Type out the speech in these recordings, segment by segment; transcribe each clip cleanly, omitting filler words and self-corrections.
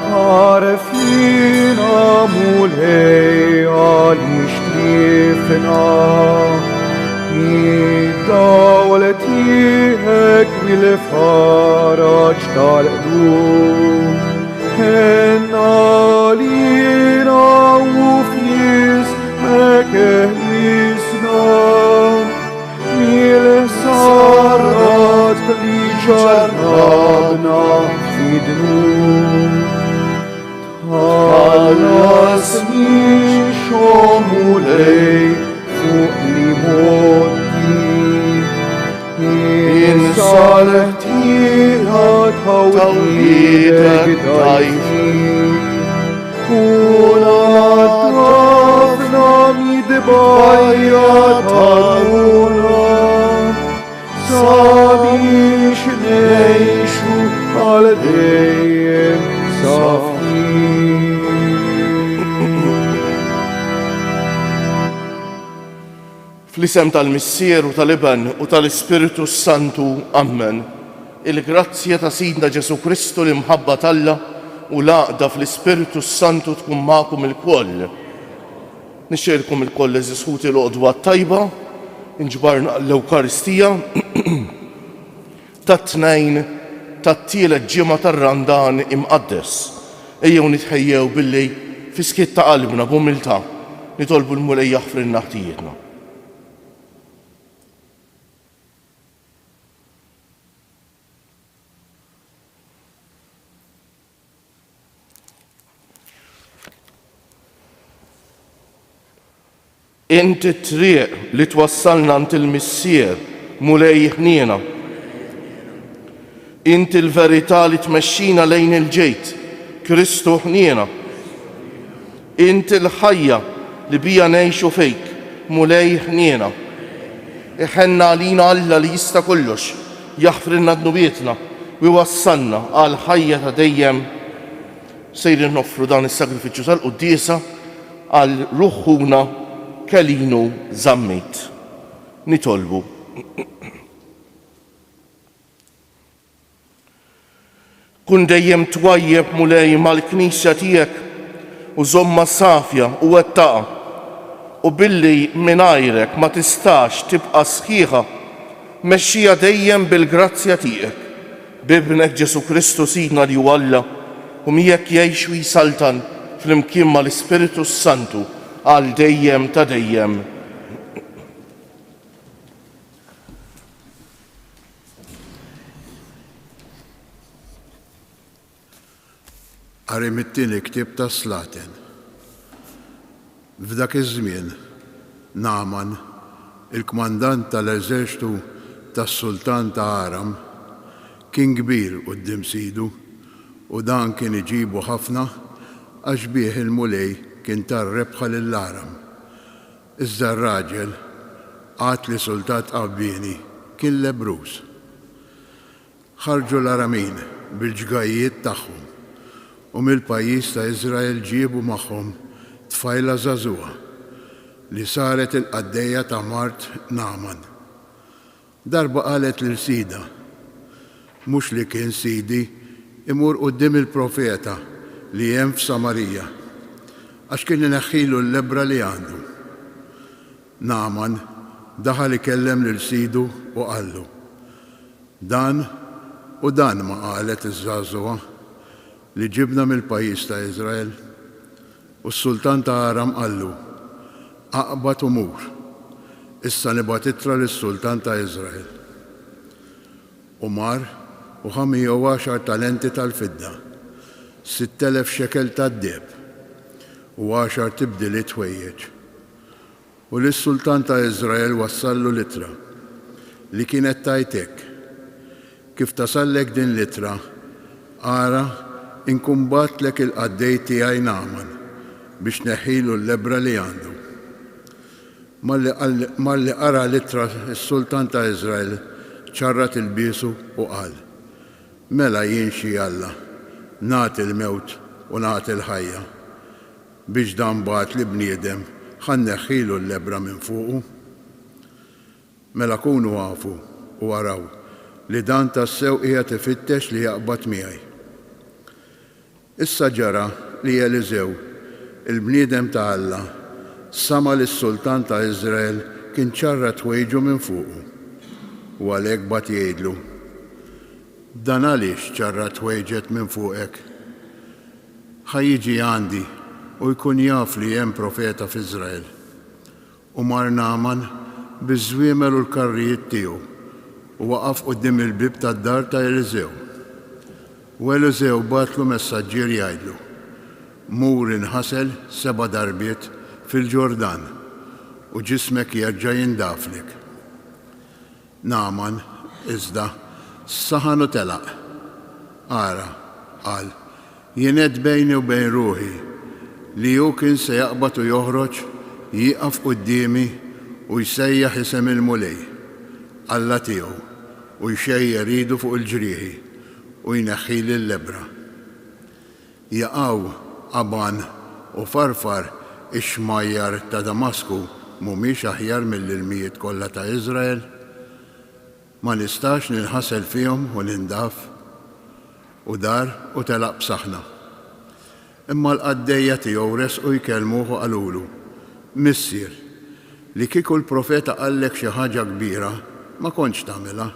Karfina mulei alishtrifna Idawletiek vilfaraj tal'lum Henalina ufis mekehlisna Mil sarat li jarrabna fidnu Talasni shomulei fuq li moti In saltiha tawhidek dajfi Una tafna midbajja taruna Sabiex nejxu għal dejjem safin Fl-isem tal-Missier u tal-Iben u tal-Ispiritu Santu, Amen. Il-grazzja ta' Sidna Ġesu Kristu l-imħabba talla u l-għaqda fl-Ispiritu Santu tkun magħkom il-koll. Nixxerkom il-koll eżisħuti l-qodwa tajba, inġbarna l-Ewkaristija tat-tnejn tat-tielet ġimgħa tar-Randan imqaddes. Ejjew nitħejjew billi fiskiet ta' qalbna b'umiltà nitolbu l-Mulej jaħfrilna ħtijietna. Inti t-triq li twassalna ant il-Missier Mulej ħniena. Inti l-verità li tmexxina lejn il-ġejt Kristu ħniena. Inti l-ħajja li bija ngħixu fejk Mulej ħniena. Iħenna għalina Alla li jista' kollox jaħfrilna dnubietna u jwassalna għal ħajja ta' dejjem. Sejrin noffru dan is-sagrifiċċju tal-Quddiesa għal ruħħuna Kalinu zammit. Nitolbu. Kun dejjem twajjeb Mulej mal-Knisja tiegħek u żomma safja u wettaqa u billi mingħajrek ma tistax tibqa' sħiħa mexxija dejjem bil-grazzja tiegħek b'Ibnek Ġesu Kristu Sidna li hu Alla u miegħek jgħix u jisaltan flimkien mal-Ispiritu Santu għal dejjem ta' dejjem. Qari mit-tieni ktieb ta' Slaten. F'dak iż-żmien Naaman, il-kmandant tal-eżerċitu tas-Sultan ta' Aram, kien kbir quddiem Sidu u dan kien iġibu ħafna għax bih il-mulej kien tar-rebħa lill-Aram. Iżda r-raġel għad li sultat qabbieni kien lebruż. Ħarġu l-Aramin bil-ġgajiet tagħhom u mill-pajjiż ta' Iżrael ġiebu magħhom tfajla żagħżugħa li saret il-qaddejja ta' Mart Naaman. Darba qalet lil Sida, mhux li kien Sidi imur quddiem il-profeta li hemm f'Samarija għax kien ineħħilu l-lebra li għandu. Naaman daħal ikellem lil Sidu u qallu, dan u dan ma qalet iż-żagħżugħa li ġibna mill-pajjiż ta' Iżrael. U s-Sultan ta' Aram qallu, aqbad u mur, issa nibgħat ittra lis-Sultan ta' Iżrael. U mar u 110 talenti tal-fidda, 6,000 xekel tad-deheb u 10 tibdiliet ħwejjeġ. U lis-Sultan ta' Iżrael wassallu litra li kienet tajtek. Kif tasallek din litra, ara inkumbatlek il-qaddej tiegħi Naaman biex neħħilu l-lebra li għandu. Malli qara litra s-Sultan ta' Iżrael ċarrat il-bisu u qal, mela jien xi Alla, nagħti l-mewt u nagħti l-ħajja biex dan bagħat li bniedem ħan neħħilu l-lebra minn fuqu. Mela kunu għafu u waraw li dan tassew qiegħed ifittex li jaqbad miegħi. Issa ġara li Eliżew, il-bniedem ta' Alla, sama lis-sultan ta' Iżrael kien ċarra twejġu minn fuqu. U għalhekk bad jgħidlu: dan għaliex ċarra twejġet minn fuqek? Ħajjiġi għandi u jkun jaf li hemm profeta f'Iżrael. U mar Naaman biż-żwiemel u l-karrijiet tiegħu u waqaf quddiem il-bib tad-dar ta' Eliżew. U Eliżew batlu messaġġier jgħidlu: mur inħasel 7 darbiet fil-Ġordan u ġismek jerġa' jindaflek. Naaman iżda saħan u telaq. Ara, qal, jien qed bejni u bejn ruħi li hu kien se jaqbad u joħroġ jieqaf qudiemi u jsejjaħ isem il-mulej Alla tiegħu u jxejjer idu fuq il-ġrieħi u jneħħili l-lebra. Jaqgħu Aban u Farfar ix-xmajjar ta' Damasku mhumiex aħjar mill-ilmijiet kollha ta' Iżrael? Ma nistax ninħasel fihom u nindaf u dar u telaq b'saħħna. Imma l-qaddejja tiegħu resqu jkellmuh u qalulu: Missier, li kieku l-profeta qallek xi ħaġa kbira ma kontx tagħmilha.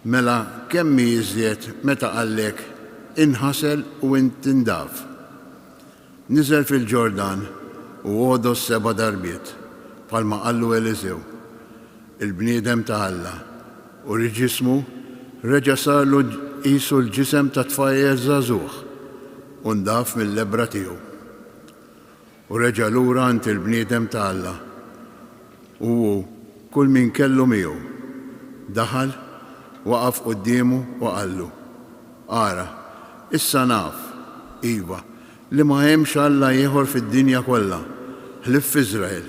Mela kemm jiżjed meta qallek inħasel u intindaf. Niżel fil-Ġordan u għodu 7 darbiet bħalma qallu Eliżew, il-bniedem ta' Alla, u ġismu reġa' sarlu qisu l-ġisem ta' tfajjer żagħżugħ u ndaf mill-lebra tiegħu. U reġa' lura ant il-bniedem ta' Alla u kull min kellu miegħu daħal waqaf qudiemu u qallu: ara, issa naf, iva, li ma hemmx Alla ieħor fid-dinja kollha ħlief f'Iżrael.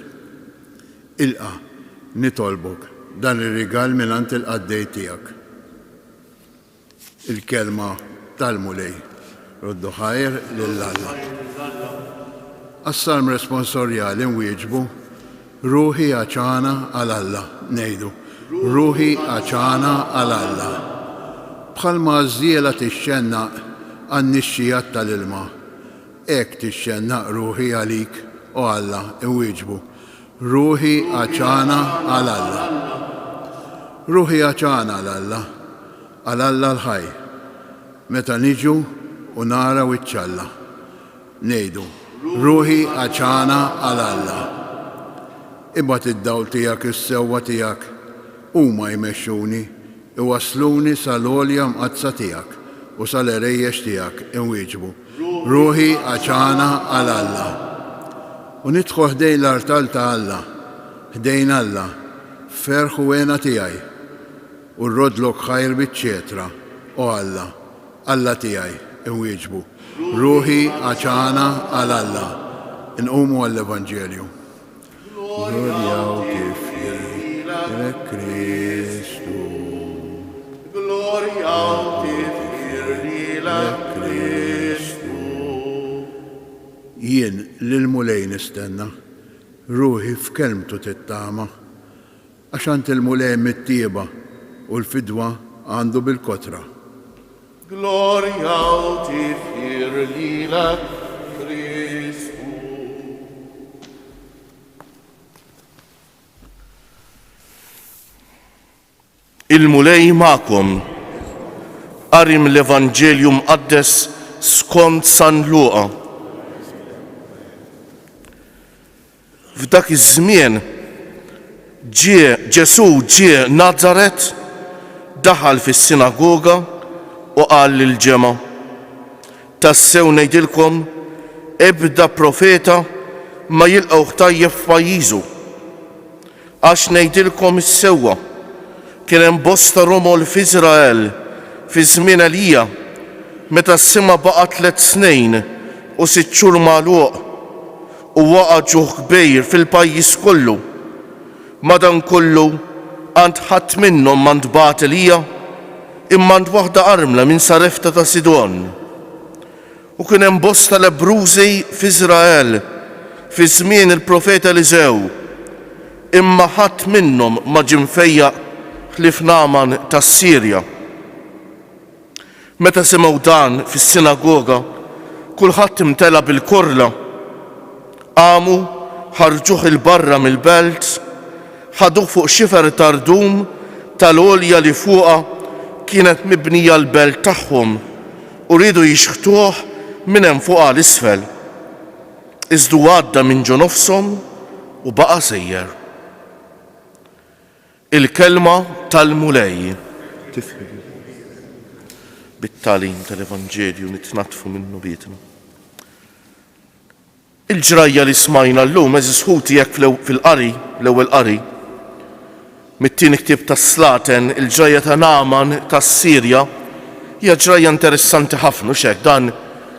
Ilqa' nitolbok dan ir-rigal mingħand il-qaddej tiegħek. Il-kelma tal-mulej roddu ħajr lil Alla. Għas-salm responsorjali nwieġbu: ruħi għaċana għal Alla. Ngħidu: ruħi għaċana għal Alla. Bħalma żiela tixxennaq għan-nixxijat tal-ilma, hekk tixxennaq ruħi għalik u Alla. Nwieġbu: ruħi għaċana għal Alla. Ruħi għaċana għal Alla, għal Alla l-ħaj, meta niġu u nara wiċċ-Alla. Ngħidu: ruħi għaċana għal Alla. Ibgħat id-dawl tiegħek is-sewwa tiegħek huma jmexxuni iwasluni sal-għolja mqazza tiegħek u sal-erejjex tiegħek. Inwieġbu: ruħi għaċana għal Alla. U nidħu ħdejn l-artal ta' Alla, ħdejn Alla, ferħ u għena tiegħi, u rrodlok ħajr biċ-ċetra u Alla, Alla tiegħi. Inwieġbu: ruħi għaċana għal Alla. Inqumu għall-Evanġelju. Glorja u tifħir Kristu. Glorja u tifħir Kristu. Jien lil-mulej nistenna, ruħi f'kelmtu tittama, għaxant il-mulej mit-tieba u l-fidwa għandu bil-kotra. Gloria u tifħir lilek Kristu. Il-mulej ma'kom qarim l-Evanġelju mqaddes skont San Luqa. F'dak iż-żmien Ġesu ġie Nazaret, daħal fis-sinagoga u qal lil-ġemgħa: tassew ngħidilkom, ebda profeta ma jilqgħu tajjeb f'pajjiżu. Għax ngħidilkom is-sewwa, kien hemm bosta romol f'Iżrael fi żmien Elija, meta s-sema baqa' 3 snin u 6 xhur magħluq u waqa' ġuħ kbir fil-pajjiż kollu. Madankollu għand ħadd minnhom ma ntbagħat Elija, imma għand waħda armla minn Sarefta ta' Sidon. U kien hemm bosta lebrużi f'Iżrael fi żmien il-profeta Eliżew, imma ħadd minnhom ma ġie mfejjaq ħlief Naaman tas-Sirja. Meta semgħu dan fis-sinagoga, kulħadd imtela bil-kurla. Qamu ħarġuh il-barra mill-belt, ħaduh fuq xifer tardum tal-għolja li fuqha kienet mibnija l-belt tagħhom u rridu jixħtuh minn hemm fuqha l-isfel. Iżdu għadda minn ġo nofshom u baqa' sejjer. Il-kelma tal-mulej. Bit-tagħlim tal-Evanġelju nitnatfu minnu bietna. Il-ġrajja li smajna llum eżis ħuti jekk fil-qari, l-ewwel qari, mit-tieni ktieb tas-Slaten, il-ġrajja ta' Naaman tas-Sirja, hija ġrajja interessanti ħafna u x'hekk dan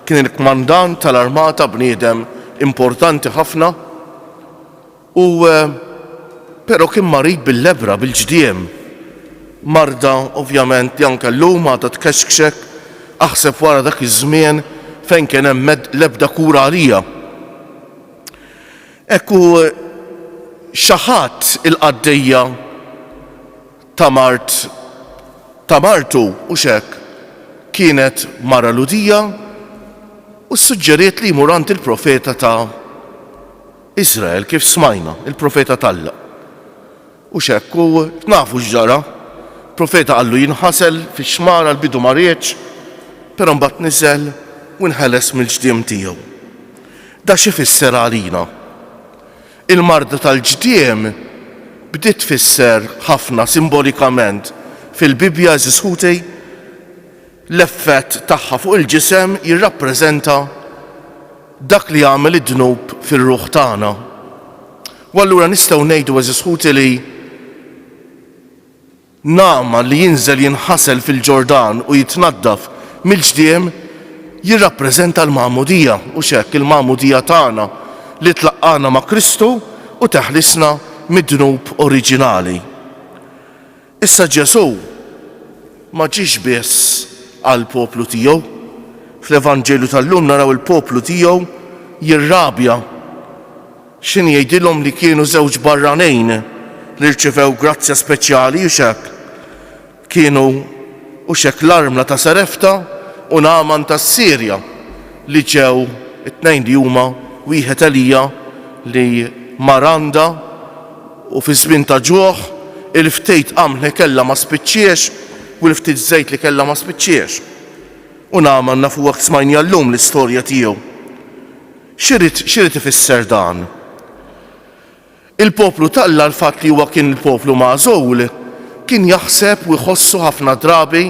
kien il-kmandant tal-armata bniedem importanti ħafna u però kien marid bil-lebra, bil-ġdiem. Marda ovvjament li anke llum għadha tkexkxek aħseb wara dak iż-żmien fejn kien hemm l-ebda kura għalija. Ekku xaħat il-qaddejja ta' Martu u xek kienet mara ludija u suġġeriet li jmur għand il-profeta ta' Izrael kif smajna, il-profeta Talla. U xek u nafu x'ġara, profeta għallu jinħasel fix-xmara l-bidu marieċ, però mbagħad niżel u nħeles mill-ġdiem tiegħu. Da xi fisser għalina. Il-marda tal-ġdiem bdiet tfisser ħafna simbolikament fil-Bibja eżisħuti l-effett tagħha fuq il-ġisem jirrappreżenta dak li jagħmel id-dnub fir-ruħ tagħna. U allura nistgħu ngħidu eżisħuti li Naaman li jinżel jinħasel fil-Ġordan u jitnaddaf mill-ġdiem jirrappreżenta l-Magħmudija u x'hekk il-Magħmudija tagħna li tlaqqana ma' Kristu u teħlisna mid-dnub oriġinali. Issa Ġesu ma ġiex biss għall poplu tiegħu. Fl-Evanġelju tal-lum naraw il-poplu tiegħu jirrabja. X'in jgħidilhom li kienu żewġ barranejn li rċevew grazzja speċjali u x'hekk. Kienu u x'hekk l-armla ta' Sarefta u Naaman tas-Sirja li ġew it-tnejn li huma wieħed Elija li maranda u fi żmien ta' ġuħ il-ftejt qamħ li kellha ma spiċċiex u l-ftit żejt li kellha ma spiċċiex. U Naaman nafu waqt smajni llum l-istorja tiegħu. X'irid ifisser dan? Il-poplu Talla l-fatt li huwa kien il-poplu magħżul kien jaħseb u jħossu ħafna drabi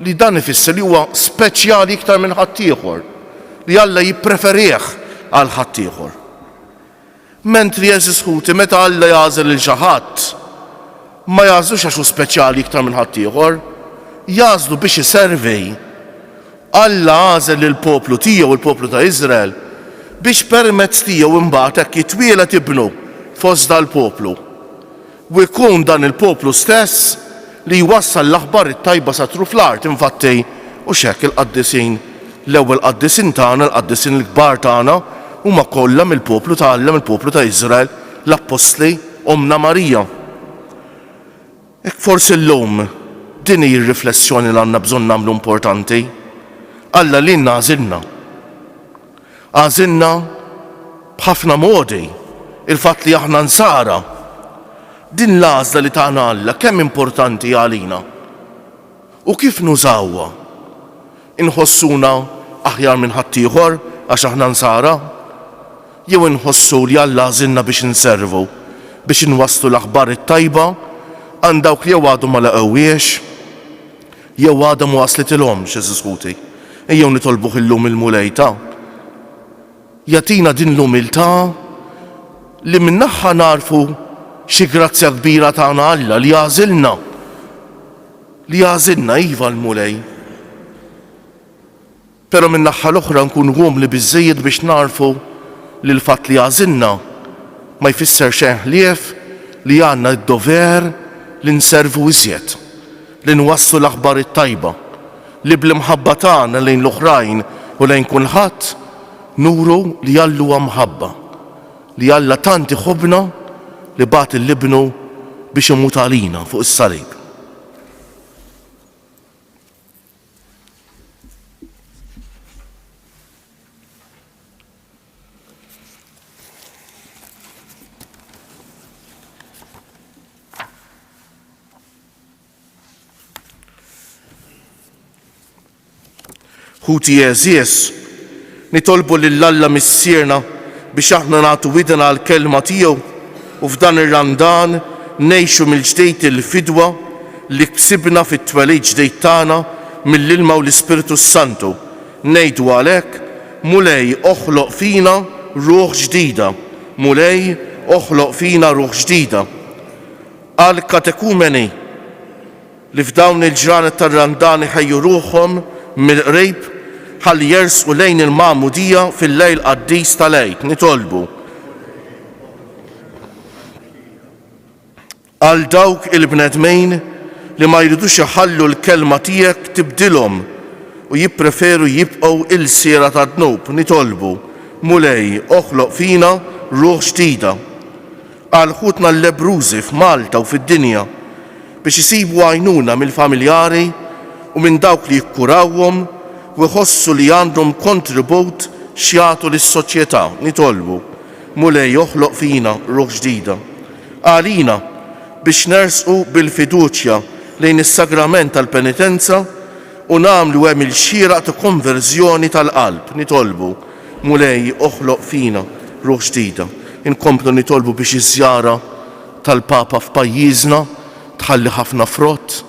li dan ifisser li huwa speċjali iktar minn ħaddieħor, li Alla jippreferih għal ħaddieħor. Mentri eżisħuti meta Alla jagħżel lil xi ħadd ma jagħżlux għax hu speċjali iktar minn ħaddieħor, jagħżlu biex iservi. Alla għażel lill-poplu tiegħu il-poplu ta' Iżrael biex permezz tiegħu imbagħad hekk jitwieled ibnu fost dal-poplu. U jkun dan il-poplu stess li jwassal l-aħbar it-tajba satru fl-art infatti u x'hekk il-qaddisin l-ewwel qaddisin tagħna, l-qaddisin l-kbar tagħna huma kollha mill-poplu ta' Alla, mill-poplu ta' Iżrael, l-Apostli Omna Marija. Hekk forsi llum din hi r-riflessjoni li għandna bżonn nagħmlu importanti. Alla lilna għażilna. Għażilna b'ħafna modi il-fatt li aħna nsara. Din l-għażla li tagħna Alla kemm importanti għalina. U kif nużawha? Inħossuna aħjar minn ħaddieħor għax aħna nsara? Jew inħossu li Alla għażilna biex inservu, biex inwasslu l-aħbar it-tajba għand dawk li jew għadhom ma laqgħuhiex, jew għadhom ma waslitilhomx eżisħuti. Ejjew nitolbuh illum il-mulejta. Jatina din l-umiltà li min-naħa narfu xi grazzja kbira tagħna Alla li għażilna. Li għażilna iva l-mulej. Però min-naħa l-oħra nkun għumli biżżejjed biex narfu li l-fatt li għażilna ma jfisser xejn ħlief li għandna d-dover li nservu iżjed, li nwasslu l-aħbar it-tajba, li bl-imħabba tagħna lejn l-oħrajn u lejn kulħadd nuru li Alla huwa mħabba, li Alla tant iħobbna li bagħat il-libnu biex imut għalina fuq is-salib. Ħuti Jeżies, nitolbu lill-Alla missierna biex aħna nagħtu widna għall-kelma tiegħu u f'dan ir-Randan ngħixu mill-ġdejt il-fidwa li ksibna fit-twelid ġdejt tagħna mill-Ilma u l-Ispiritu Santu. Ngħidu għalhekk mulej oħloq fina ruħ ġdida, mulej oħloq fina ruħ ġdida. Għal katekumeni li f'dawn il-ġranet tar-Randan iħejju ruħhom mill-qrib ħalli jersqu lejn il-Magħmudija fil-lejl qaddis tal-Għid. Nitolbu għal dawk il-bnedmejn li ma jridux iħallu l-kelma tiegħek tibdilhom u jippreferu jibqgħu il-siera tad-dnub. Nitolbu mulej oħloq fina ruħ ġdida. Għal ħutna l-lebrużi f'Malta u fid-dinja biex isibu għajnuna mill-familjari u minn dawk li jikkurawhom u jħossu li għandhom kontribut xjagħtu lis-soċjetà. Nitolbu mulej oħloq fina ruħ ġdida. Għalina biex nersqu bil-fiduċja lejn is-sagrament tal-penitenza u nagħmlu hemm il-xieraq ta' konverżjoni tal-qalb. Nitolbu mulej oħloq fina ruħ ġdida. Inkomplu nitolbu biex iż-żjara tal-Papa f'pajjiżna tħalli ħafna frott.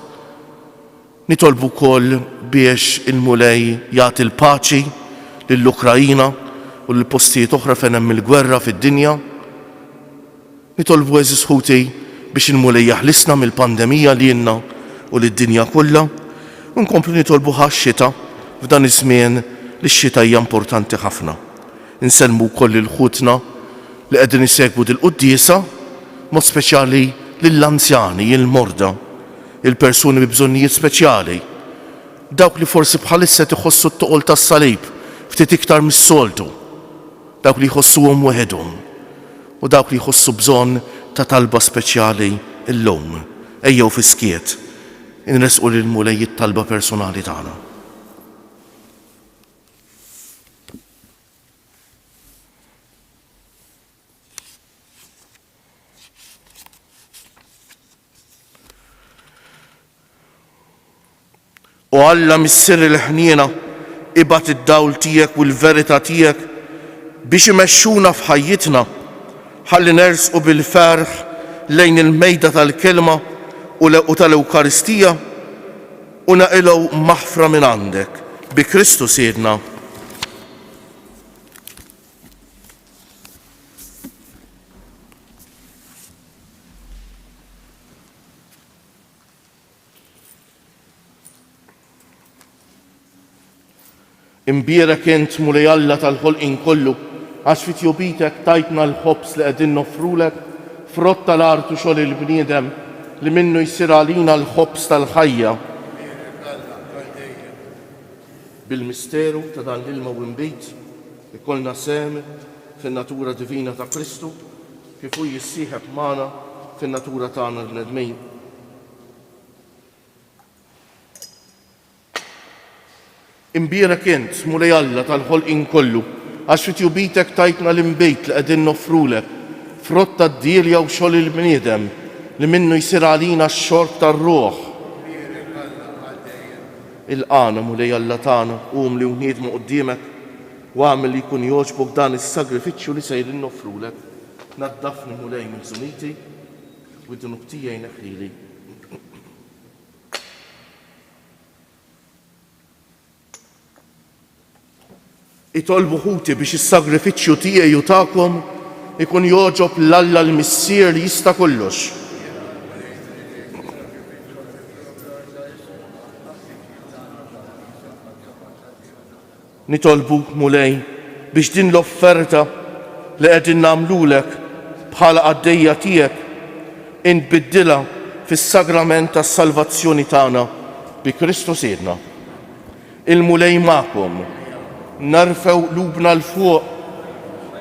Nitolbu wkoll biex il-mulej jagħti l-paċi lill-Ukrajina u l-postijiet oħra fejn hemm il-gwerra fid-dinja. Nitolbu eżis ħuti biex il-mulej jaħlisna mill-pandemija li jenna u lid-dinja kollha. Nkomplu nitolbu ħax-xita f'dan iż-żmien li x-xita hija importanti ħafna. Insellmu wkoll il-ħutna li qegħdin isegwu dil-quddiesa, mod speċjali lill-anzjani, il-morda, il-persuni bi bżonnijiet speċjali, dawk li forsi bħalissa iħossu t-toqol tas-salib ftit iktar mis-soltu, dawk li jħossuhom weħedhom u dawk li jħossu bżonn ta' talba speċjali illum. Ejjew fiskiet inresqu lill-mulej it-talba personali tagħna. U Alla missier il-ħniena ibgħat id-dawl tiegħek u l-verità tiegħek biex imexxuna f'ħajjitna ħalli nersqu bil-ferħ lejn il-mejda tal-kelma u tal-Ewkaristija u naqilgħu maħfra minn għandek bi Kristu Siedna. Imbierek int mulej Alla tal-ħolqien kollu għax fit-jobitek tajtna l-ħobs li qegħdin nofrulek frott tal-artu xogħol il-bniedem li minnu jsir għalina l-ħobs tal-ħajja. Bil-misteru ta' dan l-ilma u imbejt ikollna sem fin-natura divina ta' Kristu kif hu jissieħeb magħna fin-natura tagħna l-bnedmin. Imbierek int mulej Alla tal-ħolqien kollu għax fit-jobitek tajtna l-imbejt li qegħdin nofrulek frott tad-djelja u xogħol il-bniedem li minnu jsir għalina x-xorb tar-ruħ. Il-qana mulej Alla tagħna qum li wniedmu quddiemek u għamel li jkun jogħġbok dan is-sagrifiċċju li sejrin nofrulek. Naddafni mulej minn żuniti u d-dunub tiegħi neħħili. Itolbu ħuti biex is-sagrifiċċju tiegħi u tagħkom ikun jogħġob l-Alla l-missier li jista' kollox. Nitolbu mulej biex din l-offerta li qegħdin nagħmlulek bħala għaddejja tiegħek inbiddilha fis-sagrament tas-salvazzjoni tagħna bi Kristu Siedna. Il-mulej magħkom narfew lubna l-fuq,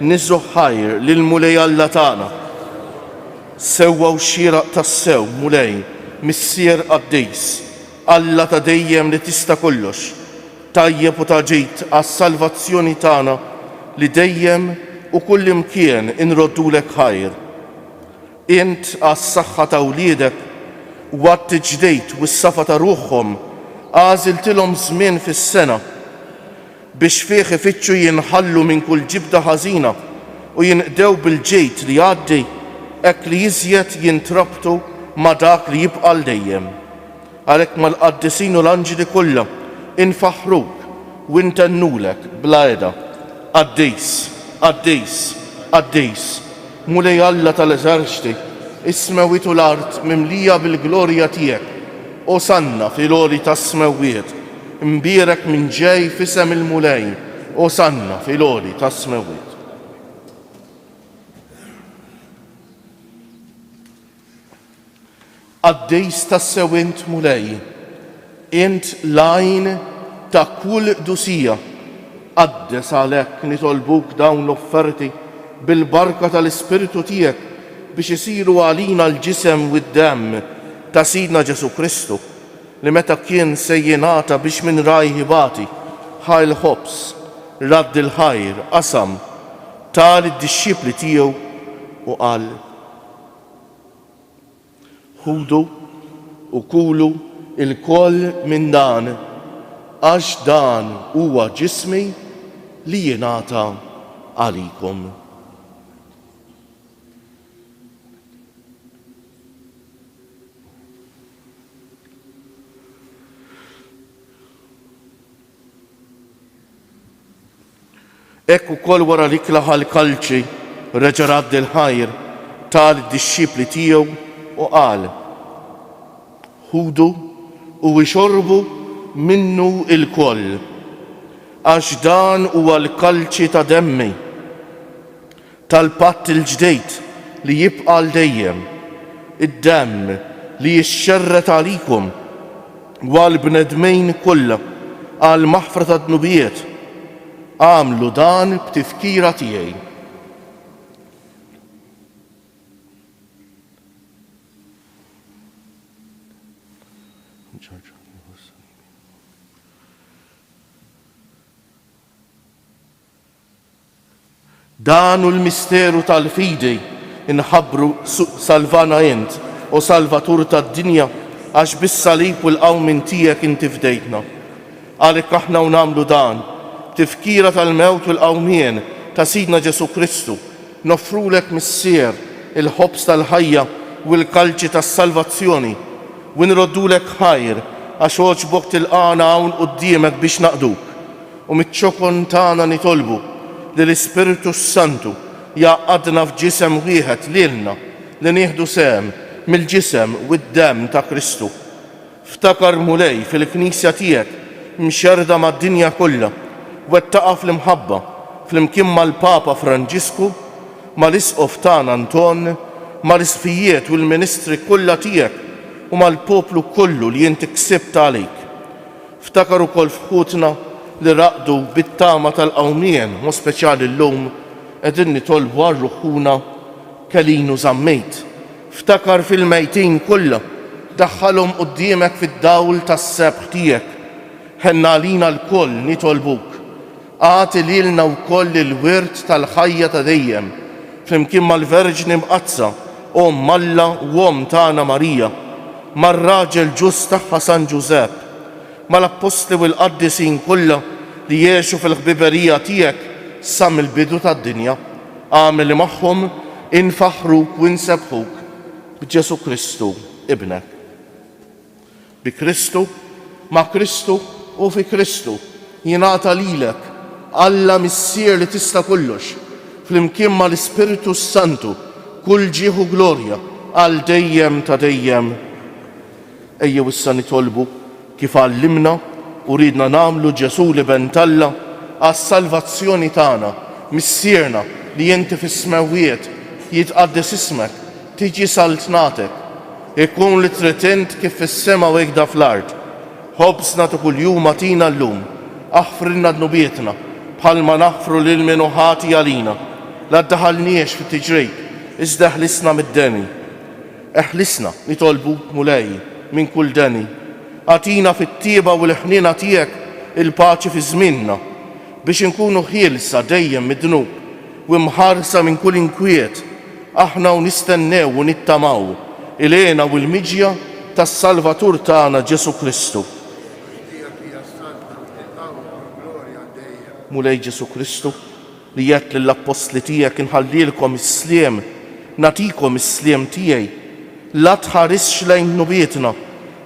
niżu ħajr lill-mulej Alla tagħna. Sewwa u xieraq tas-sew mulej missier qaddejs, Alla ta' dejjem li tista' kollox, tajjeb u ta' ġid għas-salvazzjoni tagħna li dejjem u kull imkien inroddulek ħajr. Int għas-saħħa ta' wliedek u għat-tiġdejt u s-safa ta' ruħhom għażiltilhom żmien fis-sena biex fih ifittxu jinħallu minn kull ġibda ħażina u jinqdew bil-ġejt li għaddi hekk li jiżjed jintrabtu ma' dak li jibqa' l dejjem. Għalhekk mal-qaddisin u l-anġeli kollha infaħruk u intennulek bla għeda. Qaddis, qaddis, qaddis, mulej Alla tal-eżerċti, is-smewiet u l-art mimlija bil-glorja tiegħek. Osanna fil-għoli tas-smewiet, imbierek minn ġej f'isem il-mulej. Osanna fil-għoli tas-smewiet. Qaddis tas-sewint mulej, int lajn ta' kull dusija, qaddes għalhekk nitolbuk dawn l-offerti bil-barka tal-Ispiritu tiegħek biex isiru għalina l-ġisem u d-demm ta' Sidna Ġesu Kristu li meta kien se jingħata biex minn rajħibati ħaj l-ħobs, radd il-ħajr, qasam tal id-dixxipli tiegħu u qal: ħudu u kulu il-koll minn dan, għax dan huwa ġismi li jingħata għalikom. Ekk ukoll wara li klaħa l-kalċi reġa' radd il-ħajr tal id-dixxipli tiegħu u qal: ħudu u ixorbu minnu il-koll, għax dan huwa l-kalċi ta' demmi tal-patt il-ġdejt li jibqa' l dejjem, id-demm li jixxerret għalikom u għall-bnedmejn kollha għal maħfra ta' dnubijiet. Għamlu dan b'tifkira tiegħi. Dan hu l-misteru tal-fidi inħabbru salvana int u salvatur tad-dinja għax bis-salib u l-qawmin tiegħek inti fdejtna. Għalhekk aħna u nagħmlu dan tifkira tal-mewt u l-qawmien ta' Sidna Ġesu Kristu, nofrulek missier il-ħobs tal-ħajja u l-kalċi tas-salvazzjoni u nroddulek ħajr għax oġbok tilqana hawn quddiemek biex naqduk u mit-ċokon tagħna nitolbu li l-Ispiritu Santu jaqadna f'ġisem wieħed lilna li nieħdu sehem mill-ġisem u d-demm ta' Kristu. Ftakar mulej fil-Knisja tiegħek mxerda mad-dinja kollha wettaqa fl-imħabba fl-imkien mal-Papa Franġisku, mal-Isqof tagħna Anton, mal-isfijiet u l-ministri kollha tiegħek u mal-poplu kollu li inti ksibt għalik. Ftakar ukoll fħutna li raqdu bit-tama tal-qawmien, u speċjali llum qegħdin nitolbu għal ruħuna kelinu żammejt. Ftakar fil-mejtin kollha, daħħalhom quddiemek fid-dawl tas-sebħ tiegħek. Ħenna għalina l-koll nitolbuk. Għati lilna wkoll il-wirt tal-ħajja ta' dejjem, flimkien mal-Verġni mqazza, Malla u tagħna Marija, mar-raġel ġust tagħha San Ġusepp, mal-apostli u l-qaddisin kollha li jgħixu fil-ħbiberija tiegħek sa mill-bidu tad-dinja. Għamel li magħhom infaħruk u nsebħuk b'Ġesu Kristu ibnek. Bi Kristu, ma' Kristu u fi Kristu jingħata lilek Alla missier li tista' kollox flimkien mal-Ispiritu Santu kull ġieħu glorja għal dejjem ta' dejjem. Ejjew issa nitolbu kif għallimna u ridna nagħmlu Ġesu li bentalla għas-salvazzjoni tagħna, missierna li inti fis-smawiet jitqaddes ismek, tiġi saltnatek, ikun li tritint kif fis-sema u hekk fl-ard. Ħobsna ta' kuljum atina llum, aħfrilna dnubietna bħalma naħfru lil min ħati għalina. La ddaħalniex fit-tiġrejk, iżda ħlisna mid-deni. Eħlisna nitolbu mulej minn kull deni. Għatina fit-tieba u l-ħnina tiegħek il-paċi fi żmienna biex inkunu ħielsa dejjem mid-dnub u mħarsa minn kull inkwiet. Aħna u nistennew u nittamaw il-għena u l-miġja tas-Salvatur tagħna Ġesu Kristu. mulej Ġesu Kristu li jgħid lill-apostli tiegħek inħallilkom is-sliem, natikom is-sliem tiegħi. La tħarisx lejn nubietna,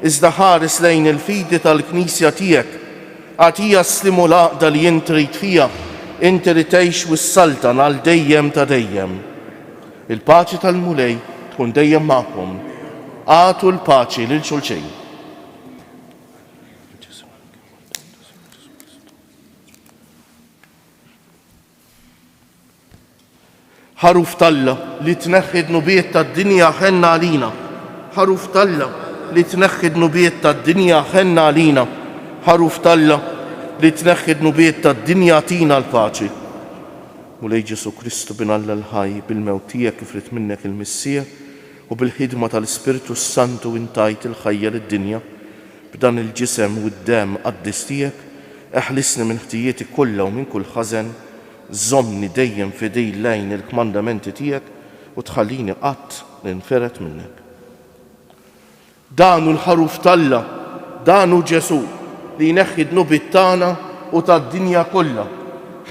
iżda ħares lejn il-fidi tal-Knisja tiegħek. Għatija slimu l-għaqda li inti trid fija, inti li tgħix wis-saltan għal dejjem ta' dejjem. Il-paċi tal-mulej tkun dejjem magħkom. Għatu l-paċi lil xulxejn. ħaruf talla li tneħħid nubiet tad-dinja ħenna għalina. ħaruf talla li tneħħid nubiet tad-dinja ħenna għalina. ħaruf talla li tneħħid nubiet tad-dinja tina l-paċi. Mulej Ġesu Kristu bin Alla l-ħaj bil-mewt tiegħek ifrit minnek il-Missija u bil-ħidma tal-Ispiritu Santu intajt il-ħajja lid-dinja b'dan il-ġisem u d-dem qaddis tiegħek eħlisni minn ħtijieti kollha u minn kull ħażen, żommni dejjem fidej lejn il-kmandamenti tiegħek u tħallini qatt ninferet minnek. Danu l-ħaruf talla, danu Ġesu li jneħħi d-nubiet tagħna u tad-dinja kollha.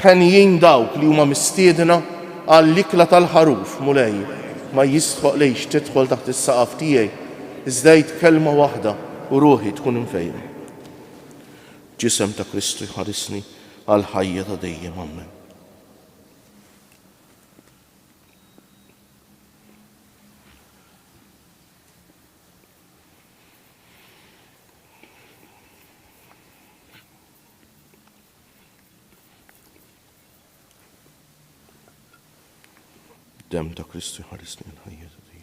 Ħenjin dawk li huma mistiedna għall-ikla tal-ħaruf mulej ma jistħoqlejx tidħol taħt is-saqaf tiegħi iżda jgħid kelma waħda u ruħi tkun infejn. Ġisem ta' Kristu jħarisni għal ħajja ta' dejjem. Amen. Dem ta' Kristu jħarisni għal ħajja ta' dejjem.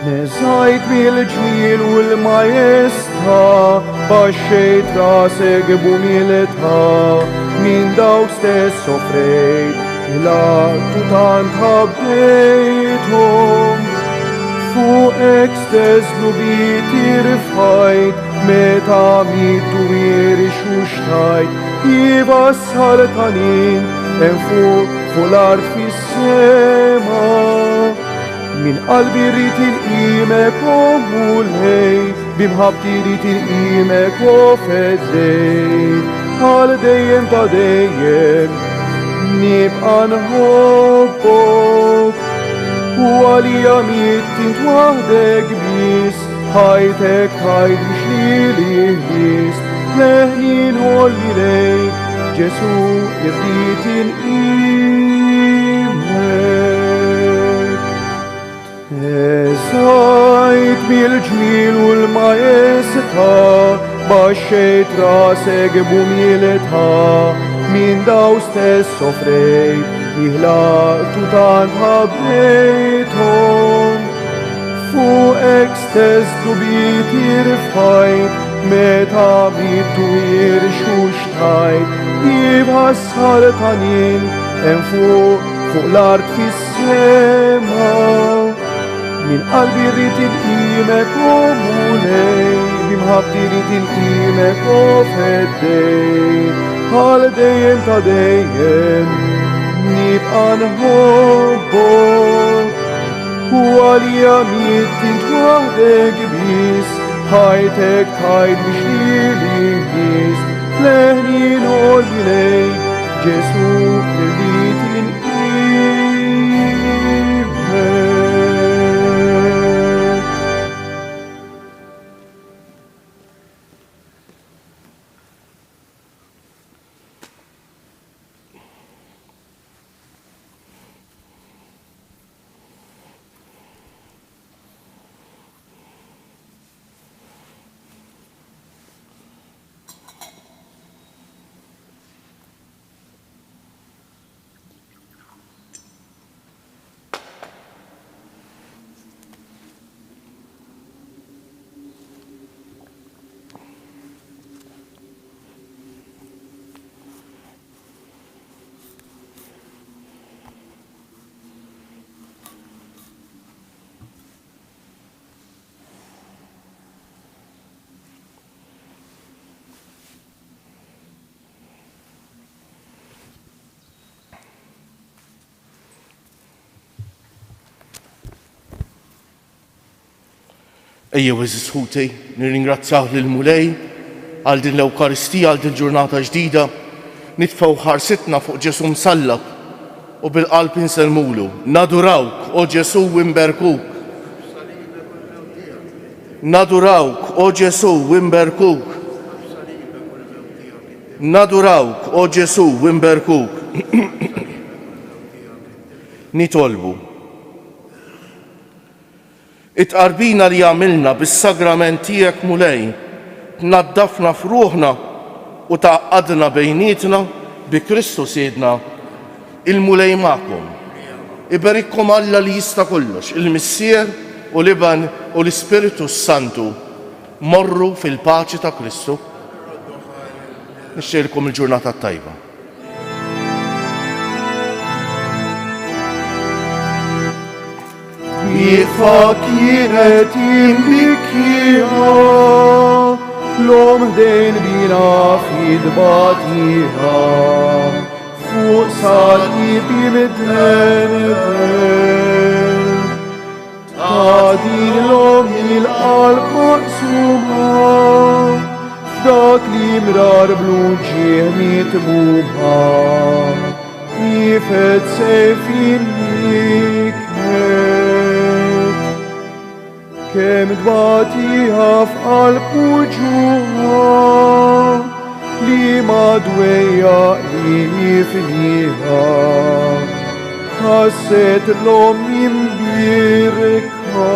Neżajt bil-ġmil u l-majesta, baxxejt rasek b'umilità, min dawk stess soffrejt, il-għattu tant ħabbejthom. Fuqek stess nubiet irfajt, meta mittu irixu xtajt, jivassal tanin, fuq l-art fis-sema. Min qalbi rrit il-qimek u mulej, bimħabti rrit il-qimek u feddej, għal dejjem ta' dejjem, nibqa' nħobbok, u għalija mittint waħdek bis, ħajtek ħajt biex li bis, leħni nħolli lejk, Ġesu irrit il-qimek. Eżajt bil-ġmil u l-majesta, baxxejt rasek b'umilità, min daw stess soffrejt, iħlaqtu tant ħabbejthom. Fuqek stess nubiet irfajt, meta mittu irxu xtajt, jibħassal tanin, fuq l-art fis-sema. Min qalbi rrit il-qimek u mulej, bimħabti rrit il-qimek u feddej, għal dejjem ta' dejjem, nibqa' nħobbok, u għalija mittint waħdek bis, ħajtek tajt biex li bis, leħni nħolli lejk, Ġesu irrit il-qimek. Ejjew eżis ħuti, nirringrazzjaw lil Mulej għal din l-Ewkaristija, għal din ġurnata ġdida, nitfgħu ħarsitna fuq Ġesu msallab u bil-qalb inselmulu. Nadurawk, o Ġesu imberkuk. Nadurawk, o Ġesu imberkuk. Nadurawk, o Ġesu imberkuk. Nitolbu. It-qarbina li għamilna bis-sagrament tiegħek Mulej tnaddafna f'ruħna u taqadna bejnietna bi Kristu Siedna. Il-Mulej magħkom. Iberikkom Alla li jista' kollox, il-Missier u l-Iban u l-Ispiritu Santu. Morru fil-paċi ta' Kristu. Nixxierkom il-ġurnata tajba. Ifa kienet imbikija, l-om ħdejn bina fid-batija, fuq salibi midden. Ta' din l-om il-qalb maqsuma, f'dak li mrar blu ġieħ mitmuha, jifet sejfin kem dbatiha f'qalb uġuha li madweja li finiha ħasset l-om imbirka